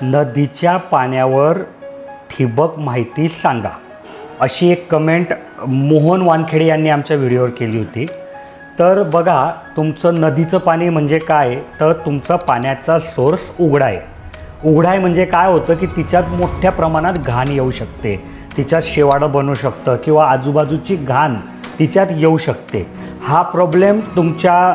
नदीच्या पाण्यावर ठिबक माहिती सांगा, अशी एक कमेंट मोहन वानखेडे यांनी आमच्या व्हिडिओवर केली होती. तर बघा, तुमचं नदीचं पाणी म्हणजे काय, तर तुमचा पाण्याचा सोर्स उघडा आहे. उघडा आहे म्हणजे काय होतं की तिच्यात मोठ्या प्रमाणात घाण येऊ शकते, तिच्यात शेवाळं बनू शकतं किंवा आजूबाजूची घाण तिच्यात येऊ शकते. हा प्रॉब्लेम तुमच्या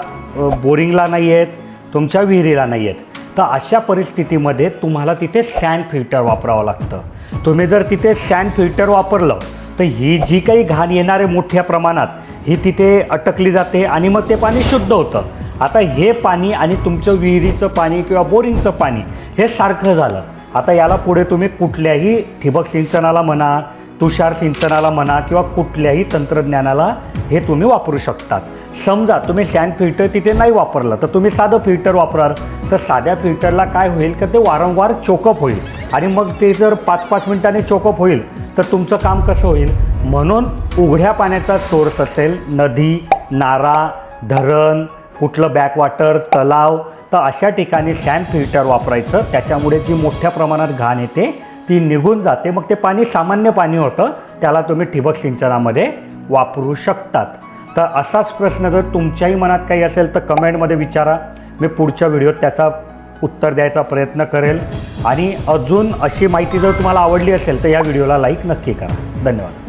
बोरिंगला नाही आहेत, तुमच्या विहिरीला नाही आहेत. तर अशा परिस्थितीमध्ये तुम्हाला तिथे सँड फिल्टर वापरावं लागतं. तुम्ही जर तिथे सँड फिल्टर वापरलं तर ही जी काही घाण येणार आहे मोठ्या प्रमाणात, ही तिथे अटकली जाते आणि मग ते पाणी शुद्ध होतं. आता हे पाणी आणि तुमचं विहिरीचं पाणी किंवा बोरिंगचं पाणी हे सारखं झालं. आता याला पुढे तुम्ही कुठल्याही ठिबक सिंचनाला म्हणा, तुषार सिंचनाला म्हणा किंवा कुठल्याही तंत्रज्ञानाला हे तुम्ही वापरू शकतात. समजा तुम्ही सँड फिल्टर तिथे नाही वापरलं तर तुम्ही साधं फिल्टर वापराल. तर साध्या फिल्टरला काय होईल की ते वारंवार चोकअप होईल आणि मग ते जर 5-5 मिनिटांनी चोकअप होईल तर तुमचं काम कसं होईल. म्हणून उघड्या पाण्याचा सोर्स असेल, नदी, नारा, धरण, कुठलं बॅकवॉटर, तलाव, तर अशा ठिकाणी सँड फिल्टर वापरायचं. त्याच्यामुळे जी मोठ्या प्रमाणात घाण येते ती निघून जाते. मग ते पाणी सामान्य पाणी होतं, त्याला तुम्ही ठिबक सिंचनामध्ये वापरू शकतात. तर असाच प्रश्न जर तुमच्याही मनात काही असेल तर कमेंटमध्ये विचारा. मी पुढच्या व्हिडिओत त्याचा उत्तर द्यायचा प्रयत्न करेल. आणि अजून अशी माहिती जर तुम्हाला आवडली असेल तर या व्हिडिओला लाईक नक्की करा. धन्यवाद.